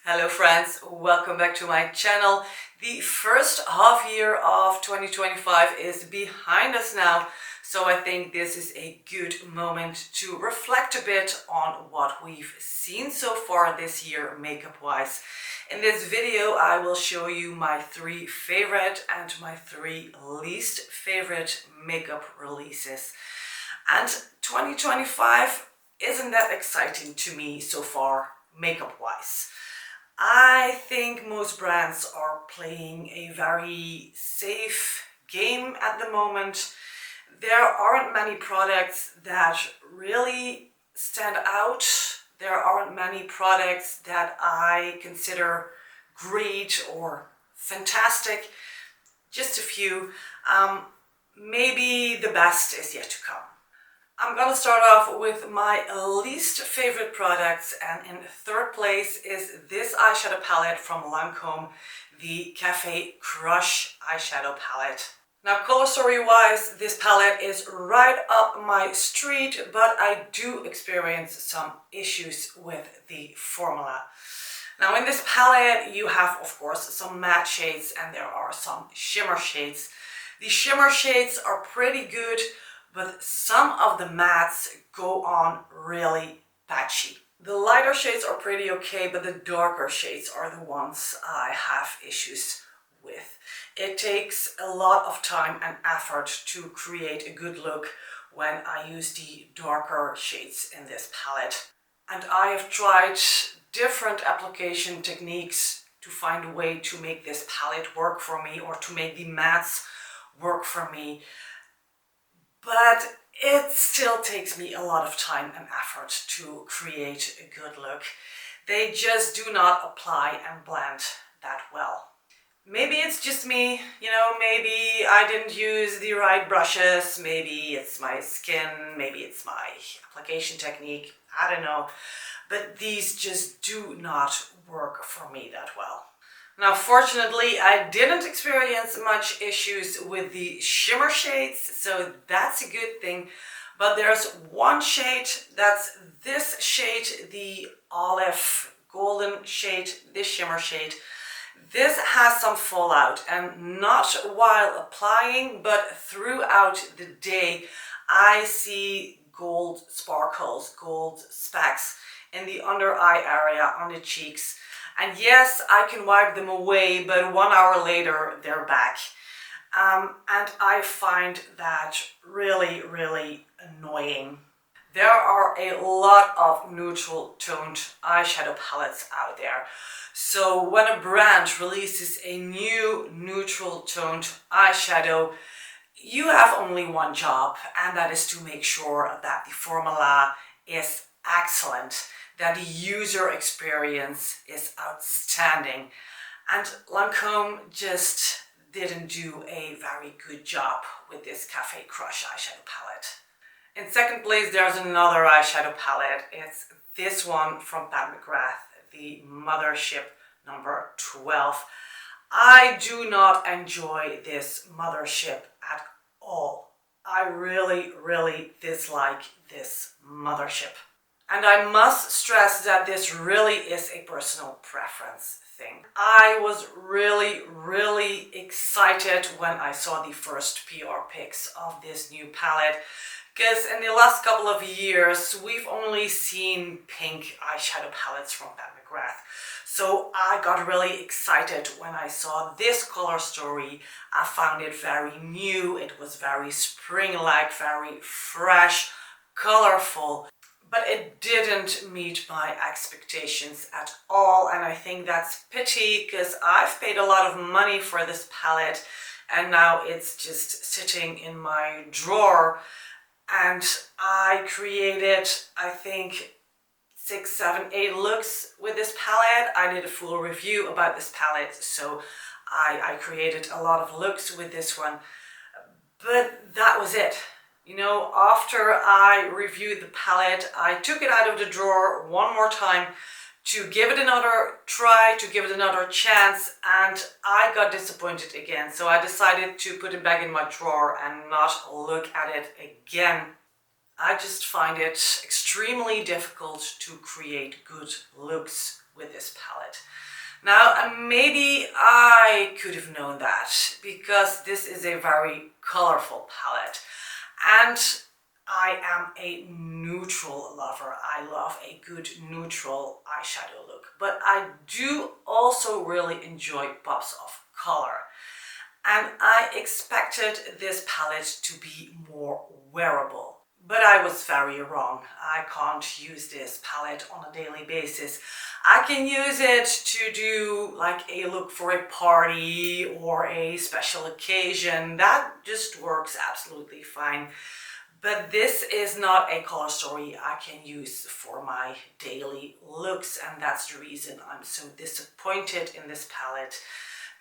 Hello friends, welcome back to my channel. The first half year of 2025 is behind us now, so I think this is a good moment to reflect a bit on what we've seen so far this year makeup wise. In this video I will show you my 3 favorite and my 3 least favorite makeup releases. And 2025 isn't that exciting to me so far makeup wise. I think most brands are playing a very safe game at the moment. There aren't many products that really stand out. There aren't many products that I consider great or fantastic. Just a few. Maybe the best is yet to come. I'm gonna start off with my least favorite products, and in third place is this eyeshadow palette from Lancome, the Cafe Crush eyeshadow palette. Now color story wise, this palette is right up my street, but I do experience some issues with the formula. Now in this palette you have of course some matte shades and there are some shimmer shades. The shimmer shades are pretty good, but some of the mattes go on really patchy. The lighter shades are pretty okay, but the darker shades are the ones I have issues with. It takes a lot of time and effort to create a good look when I use the darker shades in this palette. And I have tried different application techniques to find a way to make this palette work for me, or to make the mattes work for me. But it still takes me a lot of time and effort to create a good look. They just do not apply and blend that well. Maybe it's just me, maybe I didn't use the right brushes, maybe it's my skin, maybe it's my application technique, I don't know. But these just do not work for me that well. Now fortunately I didn't experience much issues with the shimmer shades, so that's a good thing. But there's one shade, that's this shade, the olive golden shade, this shimmer shade. This has some fallout, and not while applying, but throughout the day I see gold sparkles, gold specks in the under eye area, on the cheeks. And yes, I can wipe them away, but 1 hour later they're back. And I find that really, really annoying. There are a lot of neutral toned eyeshadow palettes out there. So when a brand releases a new neutral toned eyeshadow, you have only one job, and that is to make sure that the formula is excellent, that the user experience is outstanding. And Lancome just didn't do a very good job with this Cafe Crush eyeshadow palette. In second place there's another eyeshadow palette. It's this one from Pat McGrath, the Mothership number 12. I do not enjoy this Mothership at all. I really, really dislike this Mothership. And I must stress that this really is a personal preference thing. I was really, really excited when I saw the first PR pics of this new palette, because in the last couple of years we've only seen pink eyeshadow palettes from Pat McGrath. So I got really excited when I saw this color story. I found it very new, it was very spring-like, very fresh, colorful. But it didn't meet my expectations at all, and I think that's pity, because I've paid a lot of money for this palette and now it's just sitting in my drawer. And I created, I think, 6, 7, 8 looks with this palette. I did a full review about this palette, so I created a lot of looks with this one. But that was it. After I reviewed the palette, I took it out of the drawer one more time to give it another try, to give it another chance, and I got disappointed again. So I decided to put it back in my drawer and not look at it again. I just find it extremely difficult to create good looks with this palette. Now, maybe I could have known that because this is a very colorful palette, and I am a neutral lover. I love a good neutral eyeshadow look, but I do also really enjoy pops of color. And I expected this palette to be more wearable. But I was very wrong. I can't use this palette on a daily basis. I can use it to do like a look for a party or a special occasion. That just works absolutely fine. But this is not a color story I can use for my daily looks, and that's the reason I'm so disappointed in this palette.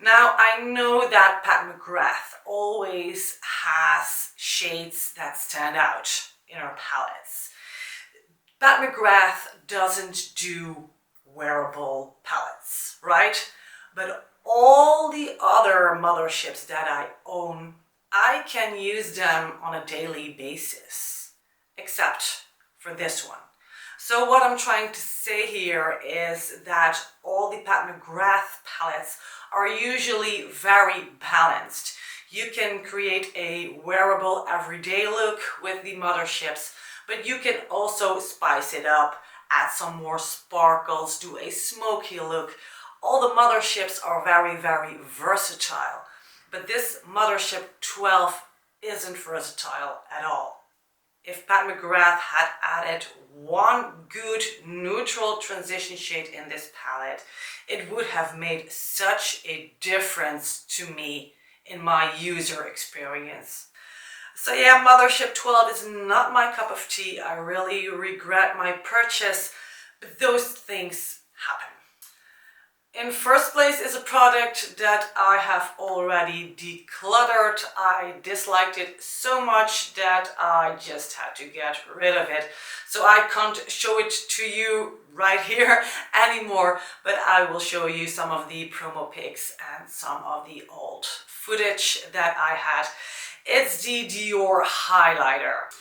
Now, I know that Pat McGrath always has shades that stand out in her palettes. Pat McGrath doesn't do wearable palettes, right? But all the other motherships that I own, I can use them on a daily basis, except for this one. So what I'm trying to say here is that all the Pat McGrath palettes are usually very balanced. You can create a wearable everyday look with the motherships, but you can also spice it up, add some more sparkles, do a smoky look. All the motherships are very, very versatile, but this mothership 12 isn't versatile at all. If Pat McGrath had added one good neutral transition shade in this palette, it would have made such a difference to me in my user experience. So yeah, Mothership 12 is not my cup of tea. I really regret my purchase, but those things happen. In first place is a product that I have already decluttered. I disliked it so much that I just had to get rid of it. So I can't show it to you right here anymore, but I will show you some of the promo pics and some of the old footage that I had. It's the Dior highlighter.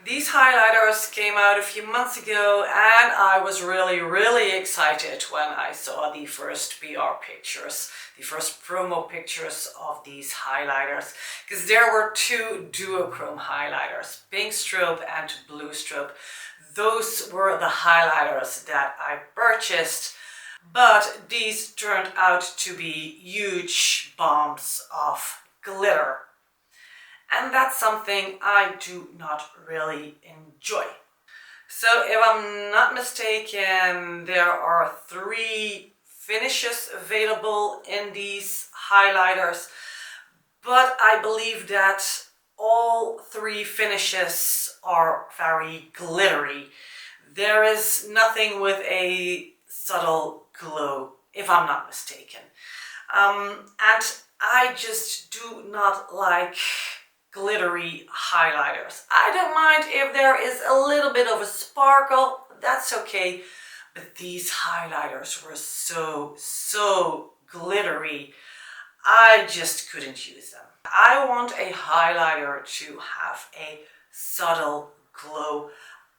These highlighters came out a few months ago, and I was really excited when I saw the first PR pictures, the first promo pictures of these highlighters, because there were two duochrome highlighters, pink strobe and blue strobe. Those were the highlighters that I purchased, but these turned out to be huge bombs of glitter. And that's something I do not really enjoy. So if I'm not mistaken, there are 3 finishes available in these highlighters, but I believe that all 3 finishes are very glittery. There is nothing with a subtle glow, if I'm not mistaken. And I just do not like glittery highlighters. I don't mind if there is a little bit of a sparkle, that's okay, but these highlighters were so glittery, I just couldn't use them. I want a highlighter to have a subtle glow.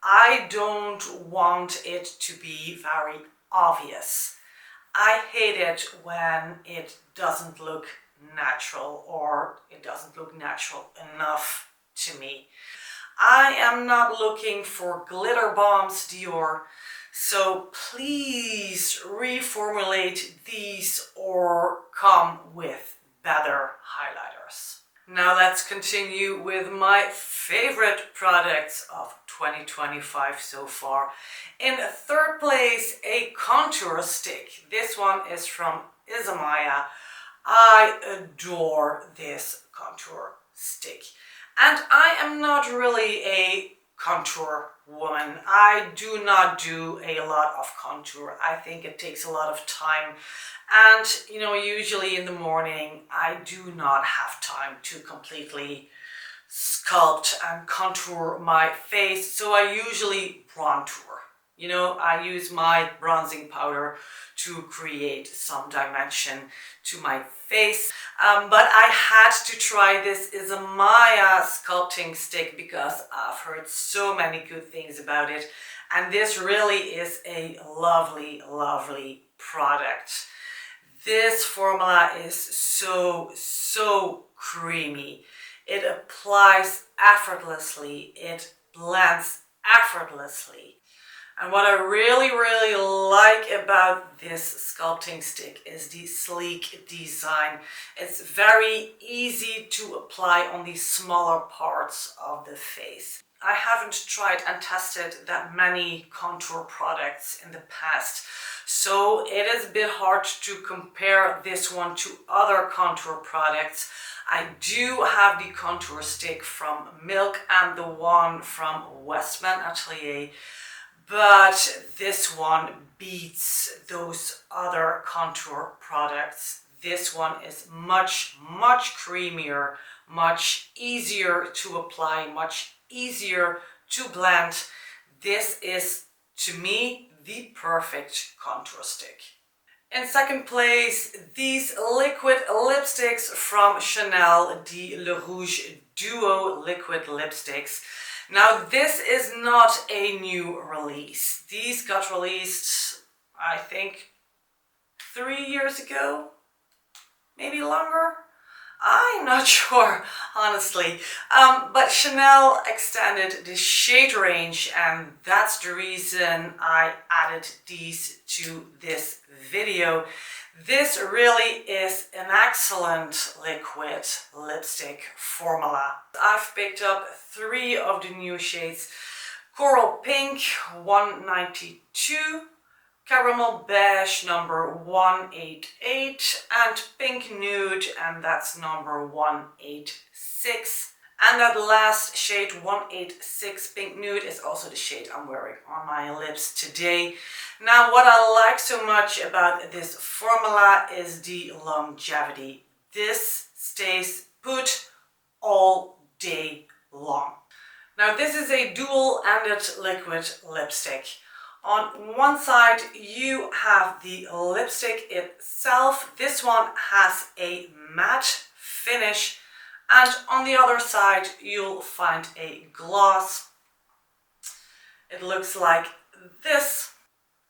I don't want it to be very obvious. I hate it when it doesn't look natural, or it doesn't look natural enough to me. I am not looking for glitter bombs, Dior, so please reformulate these or come with better highlighters. Now let's continue with my favorite products of 2025 so far. In third place, a contour stick. This one is from Isamaya. I adore this contour stick, and I am not really a contour woman. I do not do a lot of contour. I think it takes a lot of time, and usually in the morning I do not have time to completely sculpt and contour my face, so I usually bronzer. I use my bronzing powder to create some dimension to my face. But I had to try this Isamaya sculpting stick because I've heard so many good things about it. And this really is a lovely, lovely product. This formula is so creamy. It applies effortlessly. It blends effortlessly. And what I really like about this sculpting stick is the sleek design. It's very easy to apply on the smaller parts of the face. I haven't tried and tested that many contour products in the past, so it is a bit hard to compare this one to other contour products. I do have the contour stick from Milk and the one from Westman Atelier, but this one beats those other contour products. This one is much creamier, much easier to apply, much easier to blend. This is, to me, the perfect contour stick. In second place, these liquid lipsticks from Chanel, the Le Rouge Duo liquid lipsticks. Now, this is not a new release. These got released, I think, 3 years ago, maybe longer. I'm not sure, honestly. But Chanel extended the shade range, and that's the reason I added these to this video. This really is an excellent liquid lipstick formula. I've picked up 3 of the new shades: Coral Pink 192, Caramel Beige number 188, and Pink Nude, and that's number 186. And that last shade, 186 Pink Nude, is also the shade I'm wearing on my lips today. Now, what I like so much about this formula is the longevity. This stays put all day long. Now, this is a dual-ended liquid lipstick. On one side, you have the lipstick itself. This one has a matte finish. And on the other side, you'll find a gloss. It looks like this.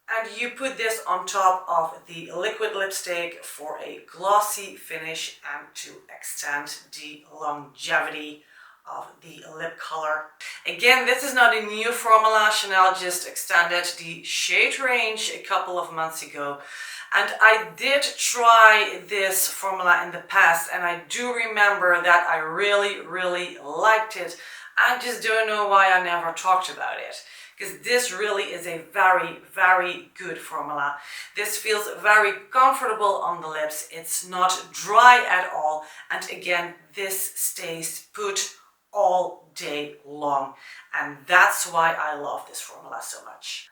And you put this on top of the liquid lipstick for a glossy finish and to extend the longevity of the lip color. Again, this is not a new formula. Chanel just extended the shade range a couple of months ago. And I did try this formula in the past, and I do remember that I really liked it. I just don't know why I never talked about it, because this really is a very good formula. This feels very comfortable on the lips. It's not dry at all. And again, this stays put all day long. And that's why I love this formula so much.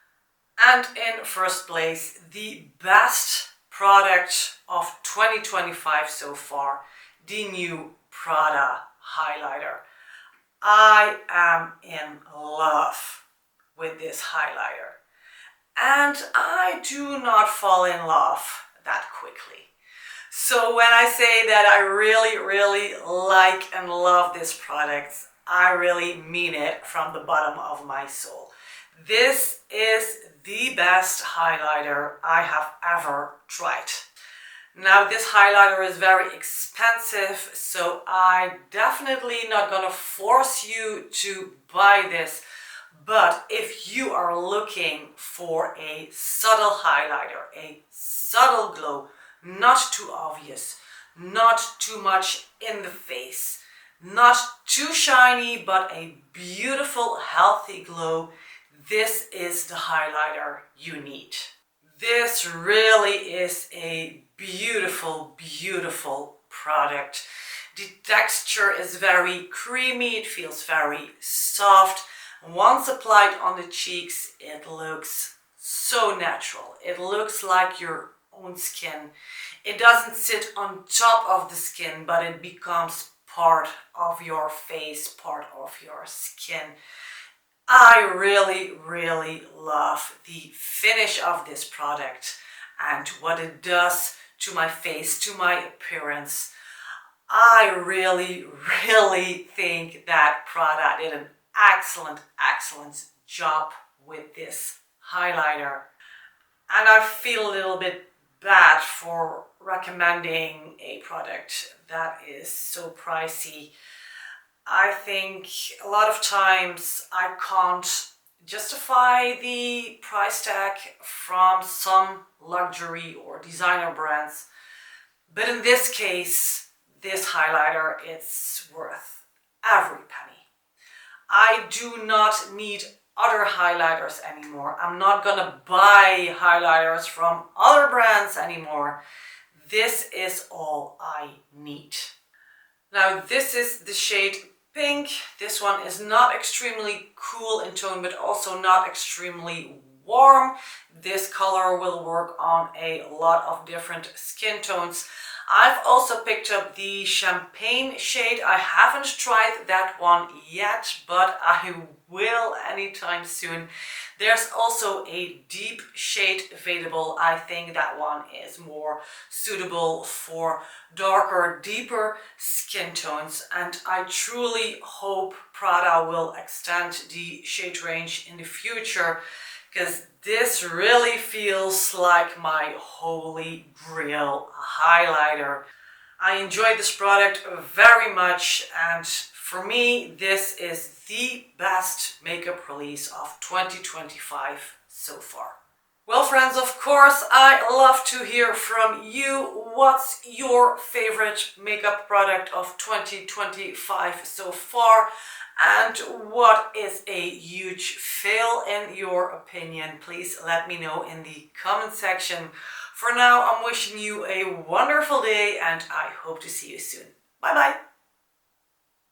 And in first place, the best product of 2025 so far, the new Prada highlighter. I am in love with this highlighter, and I do not fall in love that quickly. So when I say that I really like and love this product, I really mean it from the bottom of my soul. This is the best highlighter I have ever tried. Now, this highlighter is very expensive, so I'm definitely not gonna force you to buy this. But if you are looking for a subtle highlighter, a subtle glow, not too obvious, not too much in the face, not too shiny, but a beautiful, healthy glow, this is the highlighter you need. This really is a beautiful product. The texture is very creamy, it feels very soft. Once applied on the cheeks, it looks so natural. It looks like your own skin. It doesn't sit on top of the skin, but it becomes part of your face, part of your skin. I really love the finish of this product and what it does to my face, to my appearance. I really think that Prada did an excellent job with this highlighter. And I feel a little bit bad for recommending a product that is so pricey. I think a lot of times I can't justify the price tag from some luxury or designer brands. But in this case, this highlighter, it's worth every penny. I do not need other highlighters anymore. I'm not gonna buy highlighters from other brands anymore. This is all I need. Now this is the shade Pink. This one is not extremely cool in tone, but also not extremely warm. This color will work on a lot of different skin tones. I've also picked up the champagne shade. I haven't tried that one yet, but I will anytime soon. There's also a deep shade available. I think that one is more suitable for darker, deeper skin tones. And I truly hope Prada will extend the shade range in the future, because this really feels like my holy grail highlighter. I enjoyed this product very much, and for me this is the best makeup release of 2025 so far. Well friends, of course I love to hear from you. What's your favorite makeup product of 2025 so far? And what is a huge fail in your opinion? Please let me know in the comment section. For now, I'm wishing you a wonderful day and I hope to see you soon. Bye bye.